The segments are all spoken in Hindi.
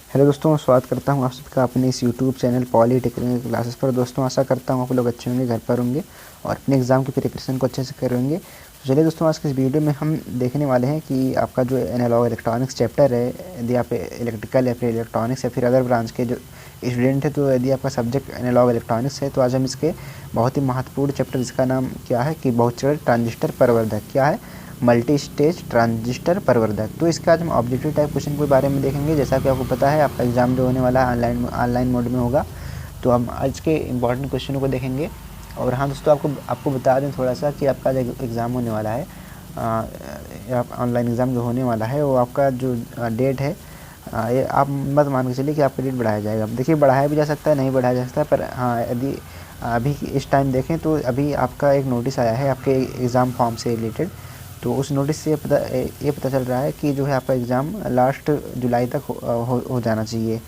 हेलो दोस्तों, स्वागत करता हूं आप सबका अपने इस यूट्यूब चैनल पॉलीटेक्निक क्लासेस पर। दोस्तों, आशा करता हूं आप लोग अच्छे होंगे, घर पर होंगे और अपने एग्ज़ाम की प्रिपरेशन को अच्छे से कर रहे होंगे। तो चलिए दोस्तों, आज के इस वीडियो में हम देखने वाले हैं कि आपका जो एनालॉग इलेक्ट्रॉनिक्स चैप्टर है, यदि आप इलेक्ट्रिकल या फिर इलेक्ट्रॉनिक्स या फिर अदर ब्रांच के जो स्टूडेंट है, तो यदि आपका सब्जेक्ट एनालॉग इलेक्ट्रॉनिक्स है, तो आज हम इसके बहुत ही महत्वपूर्ण चैप्टर, जिसका नाम क्या है कि बहुचरण ट्रांजिस्टर प्रवर्धक, क्या है मल्टी स्टेज ट्रांजिस्टर प्रवर्धक। तो इसका आज हम ऑब्जेक्टिव टाइप क्वेश्चन के बारे में देखेंगे। जैसा कि आपको पता है, आपका एग्जाम जो होने वाला है ऑनलाइन मोड में होगा, तो हम आज के इंपॉर्टेंट क्वेश्चनों को देखेंगे। और हाँ दोस्तों, आपको बता दें थोड़ा सा कि आपका जो एग्ज़ाम होने वाला है, ऑनलाइन एग्ज़ाम जो होने वाला है, वो आपका जो डेट है, ये आप मत मान के चलिए कि आपका डेट बढ़ाया जाएगा। देखिए, बढ़ाया भी जा सकता है, नहीं बढ़ाया जा सकता है, पर हाँ, यदि अभी इस टाइम देखें तो अभी आपका एक नोटिस आया है आपके एग्ज़ाम फॉर्म से रिलेटेड। तो उस नोटिस से ये पता चल रहा है कि जो है आपका एग्ज़ाम लास्ट जुलाई तक हो जाना चाहिए,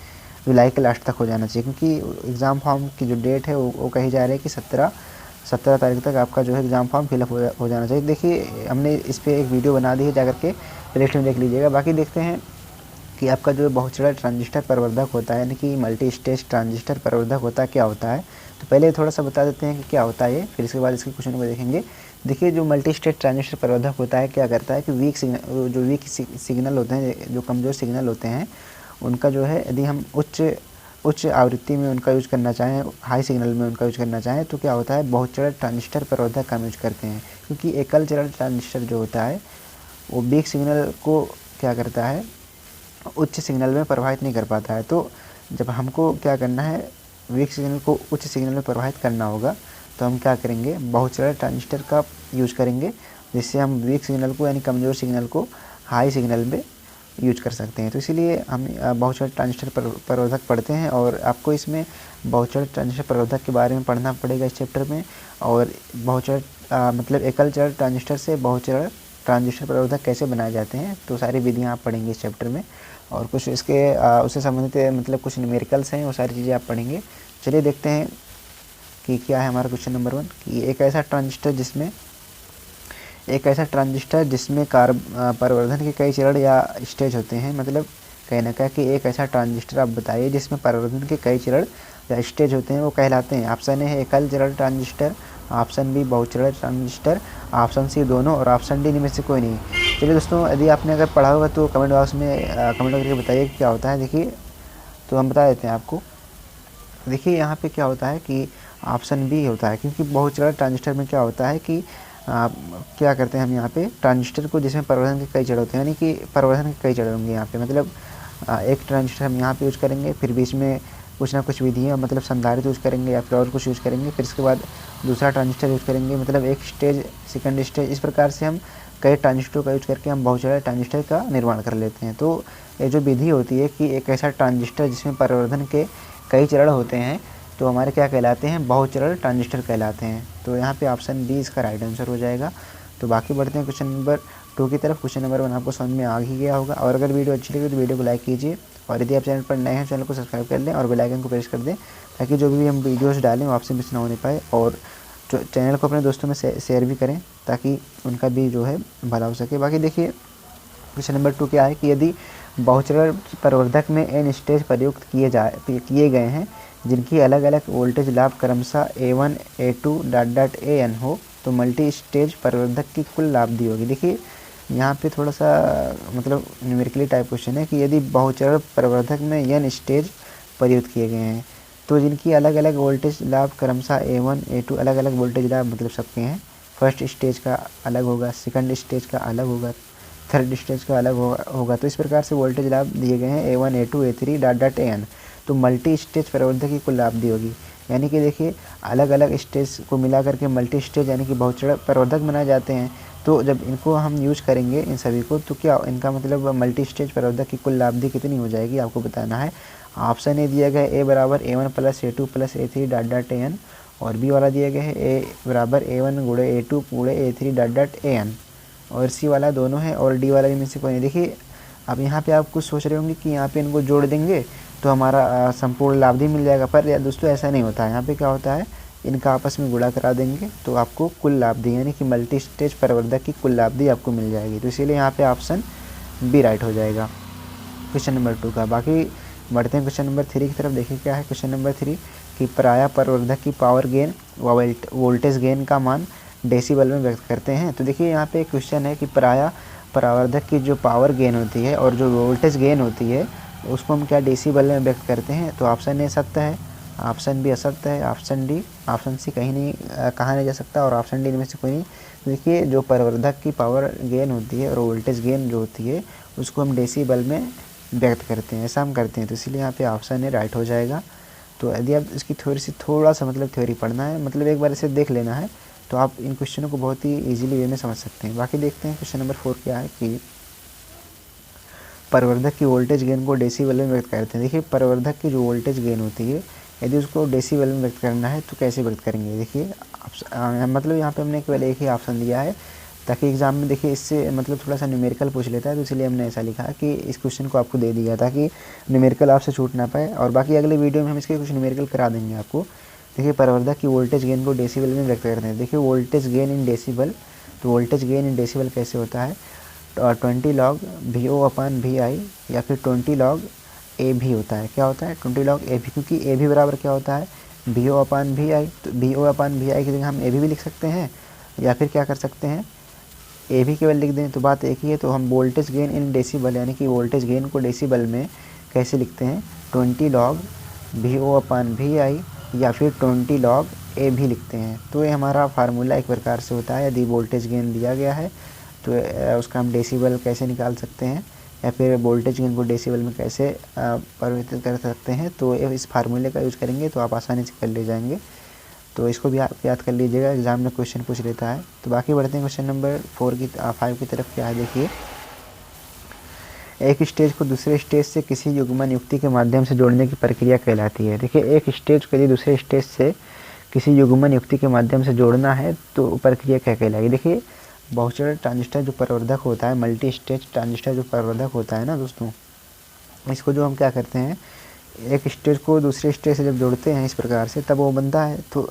जुलाई के लास्ट तक हो जाना चाहिए, क्योंकि एग्ज़ाम फॉर्म की जो डेट है वो कही जा रही है कि 17 तारीख तक आपका जो है एग्ज़ाम फॉर्म फिलअप हो जाना चाहिए। देखिए, हमने इस पर एक वीडियो बना दी है, जाकर के प्लेलिस्ट में देख लीजिएगा। बाकी देखते हैं कि आपका जो बहुचरण ट्रांजिस्टर प्रवर्धक होता है, यानी कि मल्टी स्टेज ट्रांजिस्टर प्रवर्धक होता है, क्या होता है। तो पहले थोड़ा सा बता देते हैं कि क्या होता है ये, फिर इसके बाद इसके क्वेश्चन को देखेंगे। देखिए, जो मल्टी स्टेज ट्रांजिस्टर प्रवर्धक होता है, क्या करता है कि वीक सिग्नल होते हैं, जो कमज़ोर सिग्नल होते हैं, उनका जो है यदि हम उच्च आवृत्ति में उनका यूज़ करना चाहें, हाई सिग्नल में उनका यूज़ करना चाहें, तो क्या होता है, बहुचरण ट्रांजिस्टर प्रवर्धक का हम यूज़ करते हैं। क्योंकि एकल चरण ट्रांजिस्टर जो होता है, वो वीक सिग्नल को क्या करता है, उच्च सिग्नल में प्रवाहित नहीं कर पाता है। तो जब हमको क्या करना है, वीक सिग्नल को उच्च सिग्नल में प्रवाहित करना होगा, तो हम क्या करेंगे, बहुचरण ट्रांजिस्टर का यूज करेंगे, जिससे हम वीक सिग्नल को, यानी कमज़ोर सिग्नल को हाई सिग्नल में यूज कर सकते हैं। तो इसीलिए हम बहुचरण ट्रांजिस्टर प्रवर्धक पढ़ते हैं, और आपको इसमें बहुचरण ट्रांजिस्टर प्रवर्धक के बारे में पढ़ना पड़ेगा इस चैप्टर में। और बहुचरण मतलब एकल चरण ट्रांजिस्टर से बहुचरण ट्रांजिस्टर प्रवर्धक कैसे बनाए जाते हैं, तो सारी विधियाँ आप पढ़ेंगे इस चैप्टर में। और कुछ इसके उससे संबंधित मतलब कुछ न्यूमेरिकल्स हैं, वो सारी चीज़ें आप पढ़ेंगे। चलिए देखते हैं कि क्या है हमारा क्वेश्चन नंबर 1, कि एक ऐसा ट्रांजिस्टर जिसमें परिवर्धन के कई चरण या स्टेज होते हैं। मतलब कहने का कि एक ऐसा ट्रांजिस्टर आप बताइए जिसमें परिवर्धन के कई चरण या स्टेज होते हैं, वो कहलाते हैं। ऑप्शन ए है एकल चरण ट्रांजिस्टर, ऑप्शन बी बहुचरण ट्रांजिस्टर, ऑप्शन सी दोनों, और ऑप्शन डी इनमें से कोई नहीं। चलिए दोस्तों, यदि आपने अगर पढ़ा होगा तो कमेंट बॉक्स में कमेंट करके बताइए क्या होता है। देखिए, तो हम बता देते हैं आपको। देखिए, यहाँ पे क्या होता है कि ऑप्शन बी होता है, क्योंकि बहुचरण ट्रांजिस्टर में क्या होता है कि क्या करते हैं हम यहाँ पे ट्रांजिस्टर को, जिसमें परिवर्धन के कई चरण होते हैं, यानी कि परिवर्धन के कई चरण होंगे यहाँ पे। मतलब एक ट्रांजिस्टर हम यहाँ पे यूज़ करेंगे, फिर बीच में कुछ ना कुछ विधियाँ, मतलब संधारित्र यूज़ करेंगे या फिर और कुछ यूज़ करेंगे, फिर इसके बाद दूसरा ट्रांजिस्टर यूज़ करेंगे, मतलब एक स्टेज, सेकंड स्टेज, इस प्रकार से हम कई ट्रांजिस्टरों का यूज़ करके हम बहुचरण ट्रांजिस्टर का निर्माण कर लेते हैं। तो ये जो विधि होती है कि एक ऐसा ट्रांजिस्टर जिसमें परिवर्धन के कई चरण होते हैं, तो हमारे क्या कहलाते हैं, बहुचरण ट्रांजिस्टर कहलाते हैं। तो यहाँ पे ऑप्शन बी इसका राइट आंसर हो जाएगा। तो बाकी बढ़ते हैं क्वेश्चन नंबर 2 की तरफ। क्वेश्चन नंबर 1 आपको समझ में आ ही गया होगा, और अगर वीडियो अच्छी लगी तो वीडियो को लाइक कीजिए, और यदि आप चैनल पर नए हैं, चैनल को सब्सक्राइब कर लें और बेल आइकन को प्रेस कर दें, ताकि जो भी हम वीडियोस डालें वो आपसे मिस ना होने पाए। और जो चैनल को अपने दोस्तों में शेयर भी करें, ताकि उनका भी जो है भला हो सके। बाकी देखिए, क्वेश्चन नंबर 2 क्या है कि यदि बहुचरण प्रवर्धक में n स्टेज प्रयुक्त किए गए हैं, जिनकी अलग अलग वोल्टेज लाभ क्रमशः A1 A2 AN हो, तो मल्टी स्टेज प्रवर्धक की कुल लाभ होगी। देखिए, यहाँ पे थोड़ा सा मतलब न्यूमेरिकली टाइप क्वेश्चन है कि यदि बहुचरण प्रवर्धक में n स्टेज प्रयुक्त किए गए हैं, तो जिनकी अलग अलग वोल्टेज लाभ क्रमशः A1 A2, अलग अलग वोल्टेज लाभ मतलब सबके हैं। फर्स्ट स्टेज का अलग होगा, सेकंड स्टेज का अलग होगा, थर्ड स्टेज का अलग होगा। तो इस प्रकार से वोल्टेज लाभ दिए गए हैं A1 A2 A3 AN। तो मल्टी स्टेज प्रवर्धक की कुल लाभ दी होगी, यानी कि देखिए, अलग अलग स्टेज को मिला करके मल्टी स्टेज यानी कि बहुचरण प्रवर्धक बनाए जाते हैं। तो जब इनको हम यूज़ करेंगे इन सभी को, तो क्या इनका मतलब मल्टी स्टेज प्रवर्धक की कुल लाभ दी कितनी हो जाएगी, आपको बताना है। ऑप्शन ए दिया गया है A बराबर A1 + A2 + A3 AN, और बी वाला दिया गया है A बराबर A1 × A2 × A3 AN, और सी वाला दोनों है, और डी वाला भी में से कोई नहीं। देखिए, अब यहाँ पे आप कुछ सोच रहे होंगे कि यहाँ पे इनको जोड़ देंगे तो हमारा संपूर्ण लाभ भी मिल जाएगा, पर दोस्तों ऐसा नहीं होता है। यहाँ पे क्या होता है, इनका आपस में गुणा करा देंगे तो आपको कुल लाभ दी, यानी कि मल्टी स्टेज प्रवर्धक की कुल लाभ दी आपको मिल जाएगी। तो इसीलिए यहाँ पे ऑप्शन बी राइट हो जाएगा क्वेश्चन नंबर 2 का। बाकी बढ़ते हैं क्वेश्चन नंबर 3 की तरफ। देखिए क्या है क्वेश्चन नंबर 3 कि पराया परावर्धक की पावर गेन व वोल्टेज गेन का मान डेसीबल में व्यक्त करते हैं। तो देखिए यहाँ पे क्वेश्चन है कि पराया परावर्धक की जो पावर गेन होती है और जो वोल्टेज गेन होती है उसको हम क्या डेसीबल में व्यक्त करते हैं। तो ऑप्शन ए सत्य है, ऑप्शन बी असत्य है, ऑप्शन डी ऑप्शन सी कहीं नहीं कहा नहीं जा सकता और ऑप्शन डी इनमें से कोई नहीं। देखिए जो परावर्धक की पावर गेन होती है और वोल्टेज गेन जो होती है उसको हम डेसीबल में व्यक्त करते हैं, ऐसा हम करते हैं। तो इसलिए यहाँ पे ऑप्शन ए राइट हो जाएगा। तो यदि आप इसकी थोड़ा सा मतलब थ्योरी पढ़ना है, मतलब एक बार इसे देख लेना है, तो आप इन क्वेश्चनों को बहुत ही ईजिली वे में समझ सकते हैं। बाकी देखते हैं क्वेश्चन नंबर 4 क्या है कि परावर्धक की वोल्टेज गेन को डेसीबल में व्यक्त करते हैं। देखिए परावर्धक की जो वोल्टेज गेन होती है यदि उसको डेसीबल में व्यक्त करना है तो कैसे व्यक्त करेंगे। देखिए मतलब यहाँ पे हमने केवल एक ही ऑप्शन दिया है ताकि एग्जाम में देखिए इससे मतलब थोड़ा सा न्यूमेरिकल पूछ लेता है, तो इसलिए हमने ऐसा लिखा कि इस क्वेश्चन को आपको दे दिया ताकि न्यूमेरिकल आपसे छूट ना पाए। और बाकी अगले वीडियो में हम इसके कुछ न्यूमेरिकल करा देंगे आपको। देखिए परावर्धक की वोल्टेज गेन को डेसीबल में व्यक्त करते हैं। देखिए वोल्टेज गेन इन डेसीबल, तो वोल्टेज गेन इन डेसीबल कैसे होता है, 20 log VO/VI या फिर 20 log AB होता है। क्या होता है 20 log AB, क्योंकि AB बराबर क्या होता है VO/VI। तो VO/VI की जगह हम AB भी लिख सकते हैं या फिर क्या कर सकते हैं AB केवल लिख दें, तो बात एक ही है। तो हम वोल्टेज गेन इन डेसीबल यानी कि वोल्टेज गेन को डेसीबल में कैसे लिखते हैं 20 log VO/VI या फिर 20 log AB लिखते हैं। तो ये हमारा फार्मूला एक प्रकार से होता है। यदि वोल्टेज गेन दिया गया है तो उसका हम डेसीबल कैसे निकाल सकते हैं या फिर वोल्टेज गेन को डेसीबल में कैसे परिवर्तित कर सकते हैं, तो इस फार्मूले का यूज़ करेंगे तो आप आसानी से कर ले जाएंगे। तो इसको भी आप याद कर लीजिएगा, एग्जाम में क्वेश्चन पूछ लेता है। तो बाकी बढ़ते हैं क्वेश्चन नंबर 5 की तरफ। क्या है देखिए, एक स्टेज को दूसरे स्टेज से किसी युग्मन युक्ति के माध्यम से जोड़ने की प्रक्रिया कहलाती है। देखिए एक स्टेज को यदि दूसरे स्टेज से किसी युग्मन युक्ति के माध्यम से जोड़ना है तो प्रक्रिया क्या कहलाएगी। देखिए बहुचर ट्रांजिस्टर जो प्रवर्धक होता है, मल्टी स्टेज ट्रांजिस्टर जो प्रवर्धक होता है ना दोस्तों, इसको जो हम क्या करते हैं एक स्टेज को दूसरे स्टेज से जब जोड़ते हैं इस प्रकार से तब वो बनता है। तो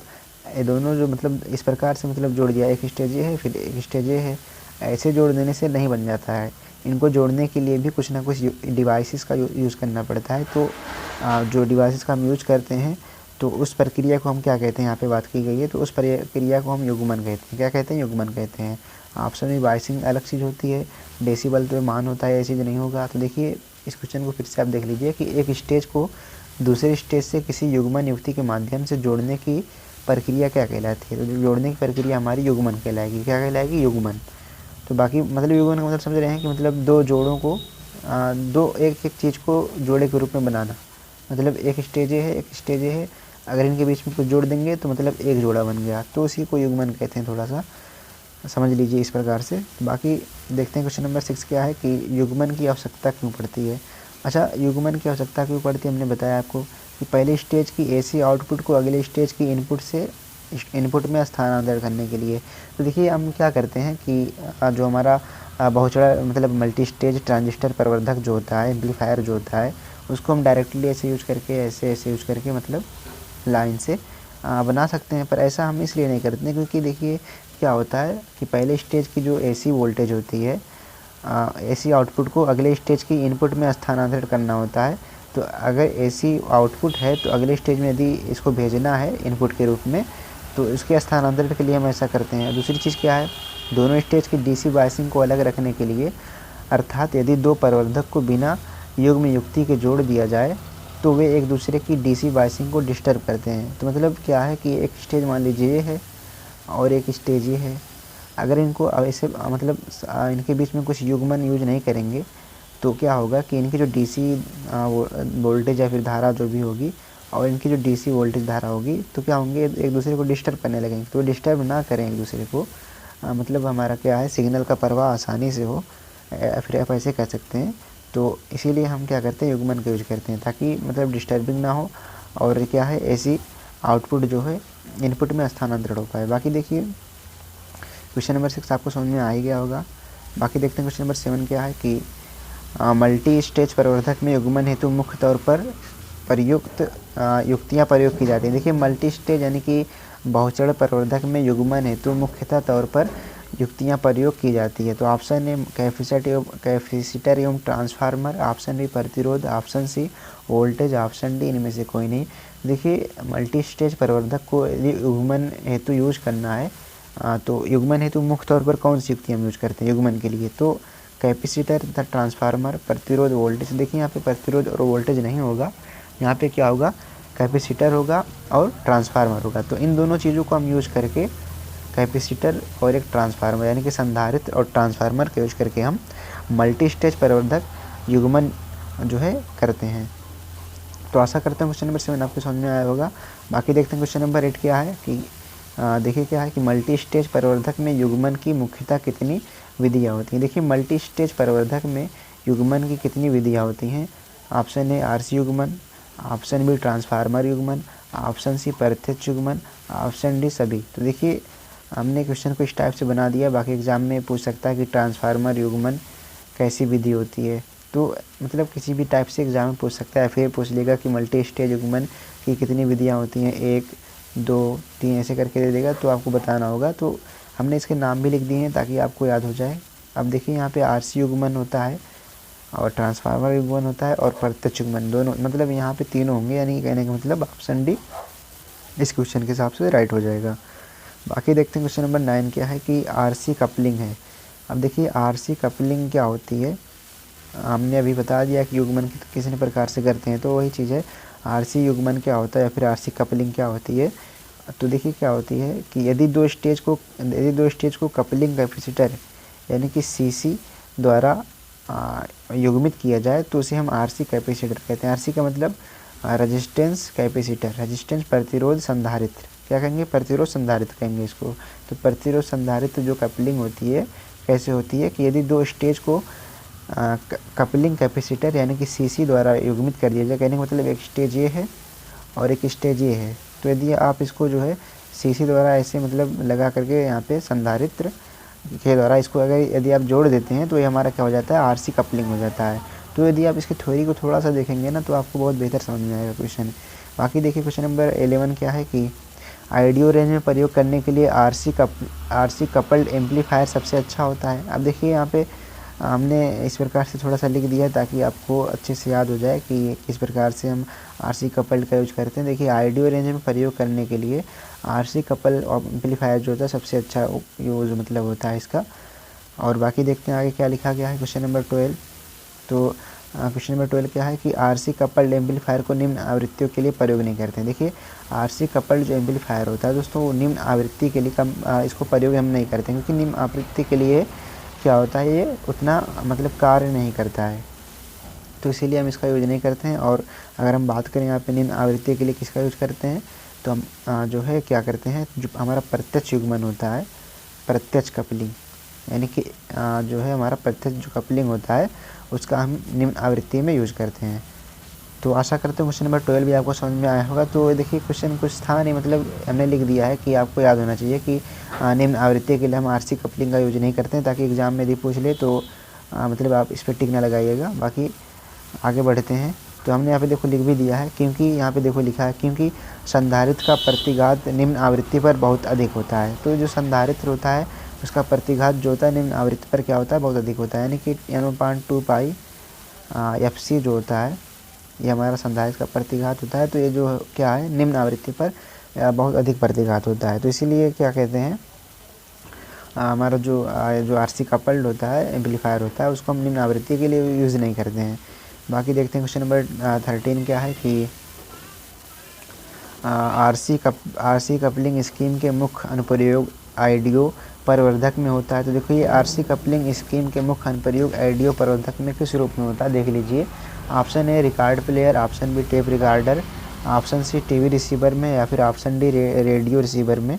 ये दोनों जो मतलब इस प्रकार से मतलब जोड़ दिया, एक स्टेज ये है फिर एक स्टेज ये है, ऐसे जोड़ देने से नहीं बन जाता है। इनको जोड़ने के लिए भी कुछ ना कुछ डिवाइसेस का यूज़ करना पड़ता है। तो जो डिवाइसेस का हम यूज करते हैं तो उस प्रक्रिया को हम क्या कहते हैं, यहाँ पे बात की गई है, तो उस प्रक्रिया को हम युग्मन कहते हैं। क्या कहते हैं, युग्मन कहते हैं। ऑप्शन में बाइसिंग अलग चीज़ होती है, डेसीबल तो मान होता है, ऐसी चीज़ नहीं होगा। तो देखिए इस क्वेश्चन को फिर से आप देख लीजिए कि एक स्टेज को दूसरे स्टेज से किसी युग्मन युक्ति के माध्यम से जोड़ने की प्रक्रिया क्या कहलाती है। तो जोड़ने की प्रक्रिया हमारी युग्मन कहलाएगी। क्या कहलाएगी, युग्मन। तो बाकी मतलब युग्मन का मतलब समझ रहे हैं कि मतलब दो जोड़ों को एक चीज़ को जोड़े के रूप में बनाना। मतलब एक स्टेज है एक स्टेज है, अगर इनके बीच में कुछ जोड़ देंगे तो मतलब एक जोड़ा बन गया, तो उसी को युग्मन कहते हैं। थोड़ा सा समझ लीजिए इस प्रकार से। बाकी देखते हैं क्वेश्चन नंबर 6 क्या है कि युग्मन की आवश्यकता क्यों पड़ती है। अच्छा, युग्मन की आवश्यकता क्यों पड़ती है, हमने बताया आपको कि पहले स्टेज की एसी आउटपुट को अगले स्टेज की इनपुट में स्थानांतरित करने के लिए। तो देखिए हम क्या करते हैं कि जो हमारा बहुचड़ा मतलब मल्टी स्टेज ट्रांजिस्टर प्रवर्धक जो होता है, एम्पलीफायर जो होता है, उसको हम डायरेक्टली ऐसे यूज करके ऐसे यूज करके मतलब लाइन से बना सकते हैं। पर ऐसा हम इसलिए नहीं करते हैं क्योंकि देखिए क्या होता है कि पहले स्टेज की जो एसी वोल्टेज होती है, एसी आउटपुट को अगले स्टेज की इनपुट में स्थानांतरित करना होता है। तो अगर एसी आउटपुट है तो अगले स्टेज में यदि इसको भेजना है इनपुट के रूप में तो इसके स्थानांतरण के लिए हम ऐसा करते हैं। दूसरी चीज़ क्या है, दोनों स्टेज की डीसी बायसिंग को अलग रखने के लिए, अर्थात यदि दो प्रवर्धक को बिना युग्म युक्ति के जोड़ दिया जाए तो वे एक दूसरे की डीसी बायसिंग को डिस्टर्ब करते हैं। तो मतलब क्या है कि एक स्टेज मान लीजिए ये है और एक स्टेज ये है, अगर इनको ऐसे मतलब इनके बीच में कुछ युग्मन यूज नहीं करेंगे तो क्या होगा कि इनकी जो डीसी वोल्टेज या फिर धारा जो भी होगी और इनकी जो डीसी वोल्टेज धारा होगी तो क्या होंगे, एक दूसरे को डिस्टर्ब करने लगेंगे। तो डिस्टर्ब ना करें एक दूसरे को, मतलब हमारा क्या है सिग्नल का प्रवाह आसानी से हो, फिर आप ऐसे कह सकते हैं। तो इसीलिए हम क्या करते हैं, युग्मन का यूज करते हैं ताकि मतलब डिस्टर्बिंग ना हो और क्या है एसी आउटपुट जो है इनपुट में स्थानांतरित हो पाए। बाकी देखिए क्वेश्चन नंबर 6 आपको समझ में आ ही गया होगा। बाकी देखते हैं क्वेश्चन नंबर 7 क्या है कि मल्टी स्टेज प्रवर्धक में युग्मन हेतु मुख्य तौर पर प्रयुक्त युक्तियाँ प्रयोग की जाती हैं। देखिए मल्टी स्टेज यानी कि बहुचड़ प्रवर्धक में युग्मन हेतु मुख्यतः तौर पर युक्तियाँ प्रयोग की जाती है। तो ऑप्शन ए कैपेसिटर एवं ट्रांसफार्मर, ऑप्शन बी प्रतिरोध, option C voltage, option D इनमें से कोई नहीं। देखिए मल्टी स्टेज प्रवर्धक को यदि युग्मन हेतु यूज करना है तो युग्मन हेतु मुख्य तौर पर कौन सी युक्ति हम यूज करते हैं युग्मन के लिए? तो कैपेसिटर तथा ट्रांसफार्मर, प्रतिरोध, वोल्टेज। देखिए यहाँ पे प्रतिरोध और वोल्टेज नहीं होगा, यहाँ पे क्या होगा, कैपेसिटर होगा और ट्रांसफार्मर होगा। तो इन दोनों चीज़ों को हम यूज करके कैपेसिटर और एक ट्रांसफार्मर यानी कि संधारित्र और ट्रांसफार्मर का यूज करके हम मल्टी स्टेज प्रवर्धक युग्मन जो है करते हैं। तो आशा करता हूँ क्वेश्चन नंबर 7 आपको समझ में आया होगा। बाकी देखते हैं क्वेश्चन नंबर 8 क्या है कि देखिए क्या है कि मल्टी स्टेज प्रवर्धक में युग्मन की मुख्यतः कितनी विधियाँ होती हैं। देखिए मल्टी स्टेज प्रवर्धक में युग्मन की कितनी विधियाँ होती हैं? ऑप्शन ए आरसी युग्मन, ऑप्शन बी ट्रांसफार्मर युग्मन, ऑप्शन सी प्रत्यक्ष युग्मन, ऑप्शन डी सभी। तो देखिए हमने क्वेश्चन को इस टाइप से बना दिया, बाकी एग्जाम में पूछ सकता है कि ट्रांसफार्मर युग्मन कैसी विधि होती है। तो मतलब किसी भी टाइप से एग्जाम में पूछ सकता है, फिर पूछ लेगा कि मल्टी स्टेज युग्मन की कितनी विधियाँ होती हैं, 1 2 3 ऐसे करके दे देगा, तो आपको बताना होगा। तो हमने इसके नाम भी लिख दिए हैं ताकि आपको याद हो जाए। अब देखिए यहाँ पे आरसी युग्मन होता है और ट्रांसफार्मर युग्मन होता है और प्रत्यक्ष युग्मन, दोनों मतलब यहाँ पे तीनों होंगे, यानी कहने का मतलब ऑप्शन डी इस क्वेश्चन के हिसाब से राइट हो जाएगा। बाकी देखते हैं क्वेश्चन नंबर 9 क्या है कि आरसी कपलिंग है। अब देखिए आरसी कपलिंग क्या होती है, हमने अभी बता दिया कि युग्मन किस प्रकार से करते हैं, तो वही चीज़ है आरसी युग्मन क्या होता है या फिर आरसी कपलिंग क्या होती है। तो देखिए क्या होती है कि यदि दो स्टेज को कपलिंग कैपेसिटर यानी कि सीसी द्वारा युग्मित किया जाए तो उसे हम आरसी कैपेसिटर कहते हैं। आरसी का मतलब रेजिस्टेंस कैपेसिटर, रेजिस्टेंस प्रतिरोध संधारित्र, क्या कहेंगे, प्रतिरोध संधारित्र कहेंगे इसको। तो प्रतिरोध संधारित्र जो कपलिंग होती है कैसे होती है कि यदि दो स्टेज को कपलिंग कैपेसिटर यानी कि सीसी द्वारा युग्मित कर दिया जाए, कहने का मतलब एक स्टेज ये है और एक स्टेज ये है, तो यदि आप इसको जो है सीसी द्वारा ऐसे मतलब लगा करके यहाँ पे संधारित्र के द्वारा इसको अगर यदि आप जोड़ देते हैं तो ये हमारा क्या हो जाता है, आरसी कपलिंग हो जाता है। तो यदि आप इसकी थ्योरी को थोड़ा सा देखेंगे ना तो आपको बहुत बेहतर समझ में आएगा क्वेश्चन। बाकी देखिए क्वेश्चन नंबर 11 क्या है कि आइडियो रेंज में प्रयोग करने के लिए आरसी कपल्ड एम्पलीफायर सबसे अच्छा होता है। अब देखिए यहाँ पे हमने इस प्रकार से थोड़ा सा लिख दिया ताकि आपको अच्छे से याद हो जाए कि किस प्रकार से हम आरसी कपल्ड का यूज करते हैं। देखिए आइडियो रेंज में प्रयोग करने के लिए आरसी कपल एम्पलीफायर जो होता है सबसे अच्छा यूज मतलब होता है इसका। और बाकी देखते हैं आगे क्या लिखा गया है क्वेश्चन नंबर 12। तो क्वेश्चन नंबर 12 क्या है कि आरसी कपल्ड एम्पलीफायर को निम्न आवृत्तियों के लिए प्रयोग नहीं करते हैं। देखिए आरसी कपल्ड जो एम्पलीफायर होता है दोस्तों वो निम्न आवृत्ति के लिए इसको प्रयोग हम नहीं करते हैं, क्योंकि निम्न आवृत्ति के लिए क्या होता है ये उतना मतलब कार्य नहीं करता है, तो इसीलिए हम इसका यूज नहीं करते हैं। और अगर हम बात करें यहाँ पे निम्न आवृत्ति के लिए किसका यूज करते हैं तो हम जो है क्या करते हैं, जो हमारा प्रत्यक्ष युग्मन होता है, प्रत्यक्ष कपलिंग यानी कि जो है हमारा प्रत्यक्ष जो कपलिंग होता है उसका हम निम्न आवृत्ति में यूज करते हैं। तो आशा करते हैं क्वेश्चन नंबर 12 भी आपको समझ में आया होगा। तो देखिए क्वेश्चन कुछ था नहीं, मतलब हमने लिख दिया है कि आपको याद होना चाहिए कि निम्न आवृत्ति के लिए हम आरसी कपलिंग का यूज नहीं करते हैं, ताकि एग्जाम में यदि पूछ ले तो मतलब आप इस पर टिक ना लगाइएगा। बाकी आगे बढ़ते हैं। तो हमने यहाँ पे देखो लिख भी दिया है, क्योंकि यहाँ पे देखो लिखा है क्योंकि संधारित्र का प्रतिघात निम्न आवृत्ति पर बहुत अधिक होता है। तो जो संधारित्र होता है उसका प्रतिघात जो होता है निम्न आवृत्ति पर क्या होता है, बहुत अधिक होता है, यानी कि n/2 पाई FC जो होता है ये हमारा संधारित्र का प्रतिघात होता है। तो ये जो क्या है निम्न आवृत्ति पर बहुत अधिक प्रतिघात होता है। तो इसीलिए क्या कहते हैं हमारा जो आरसी कपल्ड होता है एम्पलीफायर होता है उसको हम निम्न आवृत्ति के लिए यूज़ नहीं करते हैं। बाकी देखते हैं क्वेश्चन नंबर 13 क्या है कि आरसी कपलिंग स्कीम के मुख्य अनुप्रयोग आइडियो प्रवर्धक में होता है। तो देखो ये आरसी कपलिंग स्कीम के मुख्य अनुप्रयोग आइडियो प्रवर्धक में किस रूप में होता है, देख लीजिए। Option A record player, option B tape recorder, option C TV receiver में, या फिर ऑप्शन डी रेडियो रिसीवर में,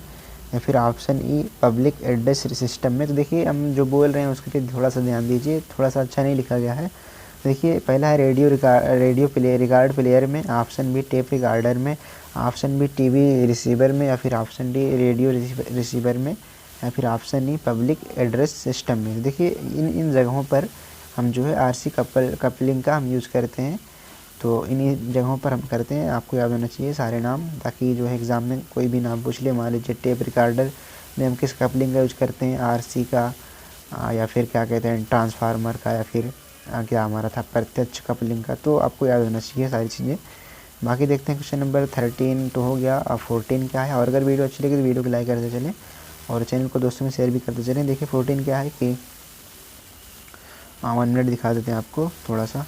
या फिर option E public address system में। तो देखिए हम जो बोल रहे हैं उसके लिए थोड़ा सा ध्यान दीजिए, थोड़ा सा अच्छा नहीं लिखा गया है। देखिए पहला है रेडियो प्लेयर रिकॉर्ड प्लेयर में, ऑप्शन बी टेप रिकॉर्डर में, ऑप्शन बी टीवी रिसीवर में, या फिर ऑप्शन डी रेडियो रिसीवर में, या फिर option E public address system में। देखिए इन जगहों पर हम जो है आरसी कपलिंग का हम यूज़ करते हैं। तो इन्हीं जगहों पर हम करते हैं, आपको याद होना चाहिए सारे नाम, ताकि जो है एग्ज़ाम में कोई भी नाम पूछ ले, मान लीजिए टेप रिकॉर्डर में हम किस कपलिंग का यूज करते हैं, आरसी का या फिर क्या कहते हैं ट्रांसफार्मर का, या फिर क्या हमारा था प्रत्यक्ष कपलिंग का। तो आपको याद होना चाहिए सारी चीज़ें। बाकी देखते हैं क्वेश्चन नंबर 13 तो हो गया, अब 14 क्या है। और अगर वीडियो अच्छी लगी तो वीडियो को लाइक करते चलें और चैनल को दोस्तों में शेयर भी करते चलें। देखिए 14 क्या है कि 1 मिनट दिखा देते हैं आपको थोड़ा सा।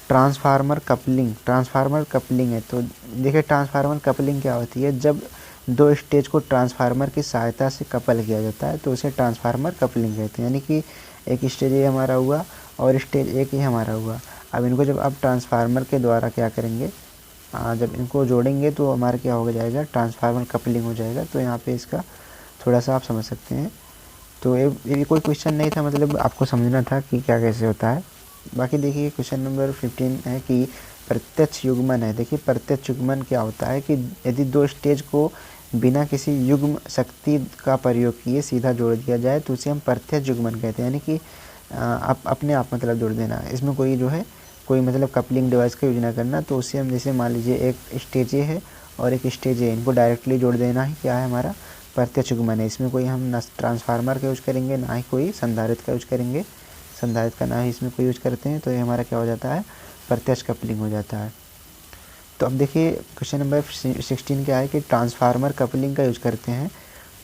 ट्रांसफार्मर कपलिंग है। तो देखिए ट्रांसफार्मर कपलिंग क्या होती है, जब दो स्टेज को ट्रांसफार्मर की सहायता से कपल किया जाता है तो उसे ट्रांसफार्मर कपलिंग कहते हैं। यानी कि एक स्टेज ये हमारा हुआ और स्टेज एक ही हमारा हुआ। अब इनको जब आप ट्रांसफार्मर के द्वारा क्या करेंगे, जब इनको जोड़ेंगे तो हमारा क्या हो जाएगा, ट्रांसफार्मर कपलिंग हो जाएगा। तो यहाँ पे इसका थोड़ा सा आप समझ सकते हैं। तो ये कोई क्वेश्चन नहीं था, मतलब आपको समझना था कि क्या कैसे होता है। बाकी देखिए क्वेश्चन नंबर 15 है कि प्रत्यक्ष युग्मन है। देखिए प्रत्यक्ष युग्मन क्या होता है कि यदि दो स्टेज को बिना किसी युग्म शक्ति का प्रयोग किए सीधा जोड़ दिया जाए तो उसे हम प्रत्यक्ष युग्मन कहते हैं। यानी कि आप अपने आप मतलब जोड़ देना, इसमें कोई जो है कोई मतलब कपलिंग डिवाइस का यूज ना करना। तो उससे हम जैसे मान लीजिए एक स्टेज ए है और एक स्टेज ए, इनको डायरेक्टली जोड़ देना ही क्या है हमारा प्रत्यक्ष युग्मन है। इसमें कोई हम ना ट्रांसफार्मर का यूज करेंगे ना ही कोई संधारित्र का यूज करेंगे, संधारित्र का ना ही इसमें कोई यूज करते हैं। तो ये हमारा क्या हो जाता है, प्रत्यक्ष कपलिंग हो जाता है। तो अब देखिए क्वेश्चन नंबर 16 क्या है कि ट्रांसफार्मर कपलिंग का यूज करते हैं।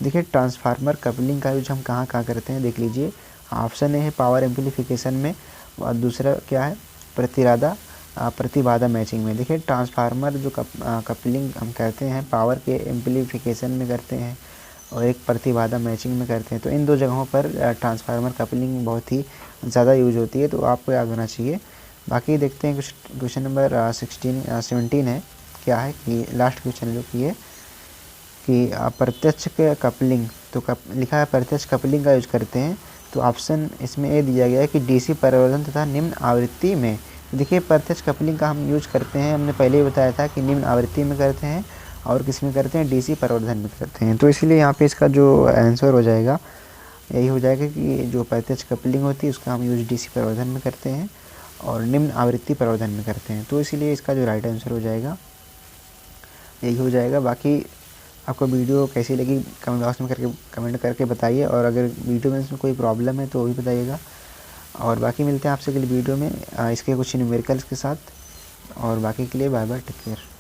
देखिए ट्रांसफार्मर कपलिंग का यूज हम कहाँ कहाँ करते हैं देख लीजिए। ऑप्शन ए है पावर एम्पलीफिकेशन में, और दूसरा क्या है प्रतिबाधा मैचिंग में। देखिए ट्रांसफार्मर जो कपलिंग हम करते हैं पावर के एम्पलीफिकेशन में करते हैं और एक प्रतिबाधा मैचिंग में करते हैं। तो इन दो जगहों पर ट्रांसफार्मर कपलिंग बहुत ही ज़्यादा यूज होती है, तो आपको याद होना चाहिए। बाकी देखते हैं क्वेश्चन नंबर 17 है, क्या है कि लास्ट क्वेश्चन जो कि है कि प्रत्यक्ष कपलिंग, तो लिखा है प्रत्यक्ष कपलिंग का यूज करते हैं। तो ऑप्शन इसमें ए दिया गया है कि डीसी परिवर्धन तथा निम्न आवृत्ति में। देखिए प्रत्यक्ष कपलिंग का हम यूज करते हैं, हमने पहले ही बताया था कि निम्न आवृत्ति में करते हैं और किस में करते हैं, डीसी परिवर्धन में करते हैं। तो इसलिए यहाँ पे इसका जो आंसर हो जाएगा यही हो जाएगा कि जो प्रत्यक्ष कपलिंग होती है उसका हम यूज डीसी परिवर्धन में करते हैं और निम्न आवृत्ति परिवर्धन में करते हैं। तो इसलिए इसका जो राइट आंसर हो जाएगा यही हो जाएगा। बाकी आपको वीडियो कैसी लगी कमेंट करके बताइए, और अगर वीडियो में इसमें कोई प्रॉब्लम है तो वो भी बताइएगा। और बाकी मिलते हैं आपसे अगली वीडियो में इसके कुछ न्यूमेरिकल्स के साथ, और बाकी के लिए बाय बाय, टेक केयर।